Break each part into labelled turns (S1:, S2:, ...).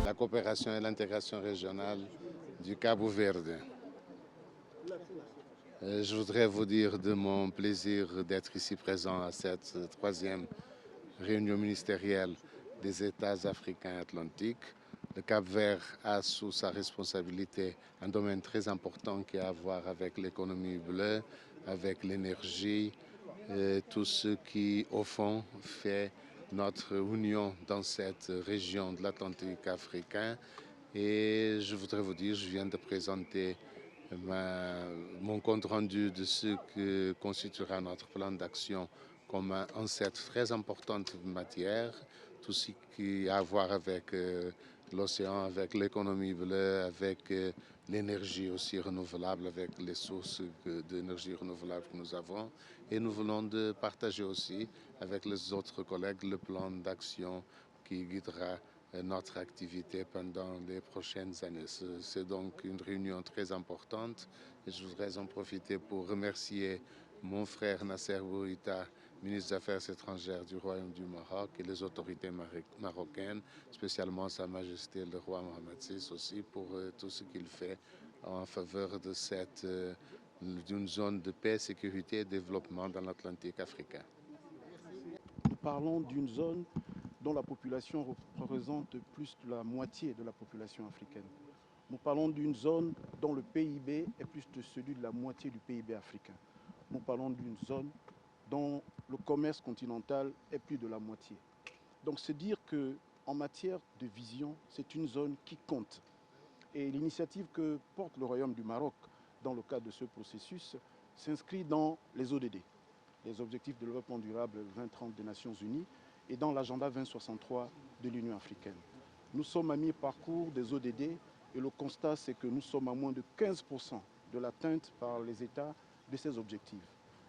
S1: La coopération et l'intégration régionale du Cabo Verde. Je voudrais vous dire de mon plaisir d'être ici présent à cette troisième réunion ministérielle des États africains atlantiques. Le Cap-Vert a sous sa responsabilité un domaine très important qui a à voir avec l'économie bleue, avec l'énergie, tout ce qui, au fond, fait notre union dans cette région de l'Atlantique africain. Et je voudrais vous dire, je viens de présenter mon compte rendu de ce que constituera notre plan d'action comme un ancêtre très importante matière, tout ce qui a à voir avec l'océan, avec l'économie bleue, avec l'énergie aussi renouvelable, avec les sources d'énergie renouvelable que nous avons. Et nous voulons de partager aussi avec les autres collègues le plan d'action qui guidera notre activité pendant les prochaines années. C'est donc une réunion très importante et je voudrais en profiter pour remercier mon frère Nasser Bourita, ministre des Affaires étrangères du Royaume du Maroc, et les autorités marocaines, spécialement Sa Majesté le roi Mohamed VI aussi, pour tout ce qu'il fait en faveur de d'une zone de paix, sécurité et développement dans l'Atlantique africain.
S2: Nous parlons d'une zone dont la population représente plus de la moitié de la population africaine. Nous parlons d'une zone dont le PIB est plus de celui de la moitié du PIB africain. Nous parlons d'une zone dont le commerce continental est plus de la moitié. Donc c'est dire qu'en matière de vision, c'est une zone qui compte. Et l'initiative que porte le Royaume du Maroc dans le cadre de ce processus s'inscrit dans les ODD, les Objectifs de développement durable 2030 des Nations Unies, et dans l'agenda 2063 de l'Union africaine. Nous sommes à mi-parcours des ODD et le constat, c'est que nous sommes à moins de 15% de l'atteinte par les États de ces objectifs.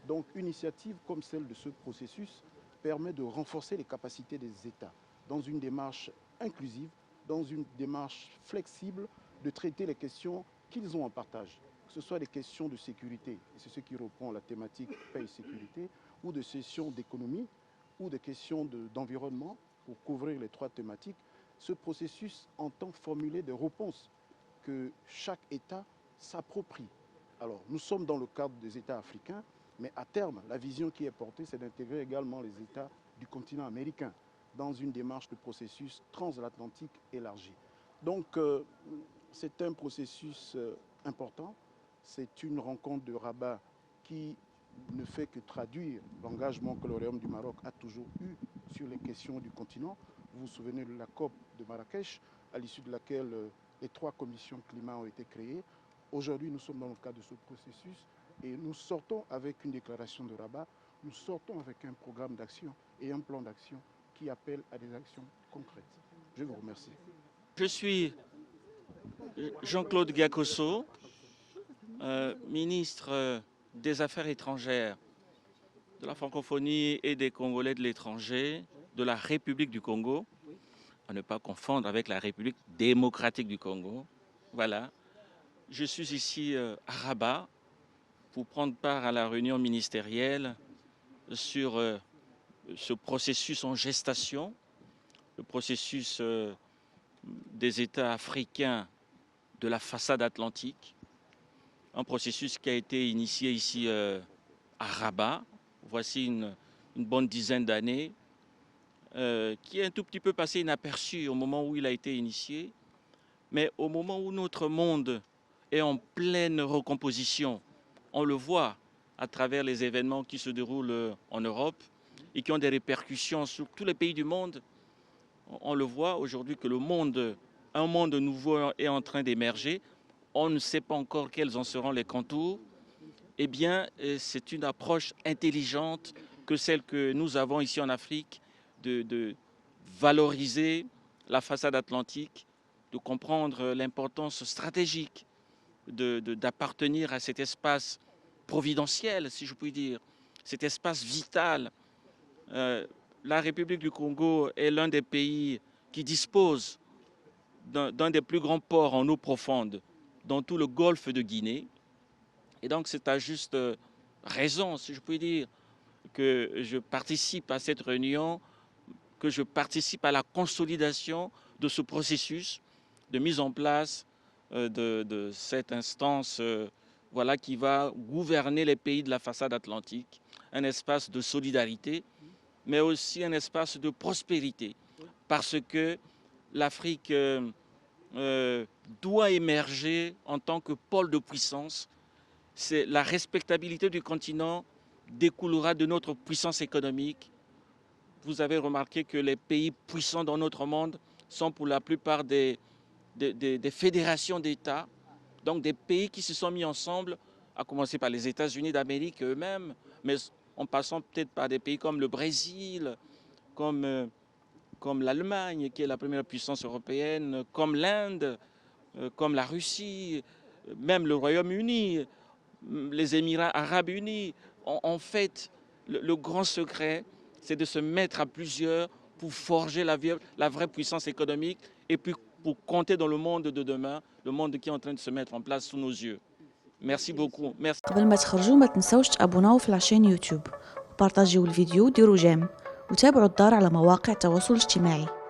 S2: Donc une initiative comme celle de ce processus permet de renforcer les capacités des États dans une démarche inclusive, dans une démarche flexible de traiter les questions qu'ils ont en partage, que ce soit des questions de sécurité, et c'est ce qui reprend la thématique paix et sécurité, ou de questions d'économie, ou des questions d'environnement, pour couvrir les trois thématiques. Ce processus entend formuler des réponses que chaque État s'approprie. Alors, nous sommes dans le cadre des États africains, mais à terme, la vision qui est portée, c'est d'intégrer également les États du continent américain dans une démarche de processus transatlantique élargi. Donc, c'est un processus important. C'est une rencontre de Rabat qui ne fait que traduire l'engagement que le Royaume du Maroc a toujours eu sur les questions du continent. Vous vous souvenez de la COP de Marrakech, à l'issue de laquelle les trois commissions climat ont été créées. Aujourd'hui, nous sommes dans le cadre de ce processus et nous sortons avec une déclaration de Rabat, nous sortons avec un programme d'action et un plan d'action qui appelle à des actions concrètes. Je vous remercie.
S3: Je suis Jean-Claude Gakosso, ministre des Affaires étrangères, de la francophonie et des Congolais de l'étranger, de la République du Congo, à ne pas confondre avec la République démocratique du Congo. Voilà. Je suis ici à Rabat pour prendre part à la réunion ministérielle sur ce processus en gestation, le processus des États africains de la façade atlantique, un processus qui a été initié ici à Rabat, voici une bonne dizaine d'années, qui est un tout petit peu passé inaperçu au moment où il a été initié, mais au moment où notre monde est en pleine recomposition, on le voit à travers les événements qui se déroulent en Europe et qui ont des répercussions sur tous les pays du monde. On le voit aujourd'hui que un monde nouveau est en train d'émerger. On ne sait pas encore quels en seront les contours. Eh bien, c'est une approche intelligente que celle que nous avons ici en Afrique, de valoriser la façade atlantique, de comprendre l'importance stratégique d'appartenir à cet espace providentiel, si je puis dire, cet espace vital. La République du Congo est l'un des pays qui dispose d'un des plus grands ports en eau profonde dans tout le golfe de Guinée. Et donc c'est à juste raison, si je puis dire, que je participe à cette réunion, que je participe à la consolidation de ce processus de mise en place de cette instance voilà, qui va gouverner les pays de la façade atlantique, un espace de solidarité, mais aussi un espace de prospérité, parce que l'Afrique doit émerger en tant que pôle de puissance. C'est la respectabilité du continent découlera de notre puissance économique. Vous avez remarqué que les pays puissants dans notre monde sont pour la plupart des fédérations d'États, donc des pays qui se sont mis ensemble, à commencer par les États-Unis d'Amérique eux-mêmes, mais en passant peut-être par des pays comme le Brésil, comme l'Allemagne, qui est la première puissance européenne, comme l'Inde, comme la Russie, même le Royaume-Uni, les Émirats arabes unis. En fait, le grand secret, c'est de se mettre à plusieurs pour forger la vraie puissance économique et puis pour compter dans le monde de demain, le monde qui est en train de se mettre en place sous nos yeux. Merci beaucoup. Merci.
S4: قبل ما تخرجوا ما تنسوش تابوناو في العشان يوتيوب وبارطاجيو الفيديو وديروا جيم وتابعوا الدار على مواقع التواصل الاجتماعي.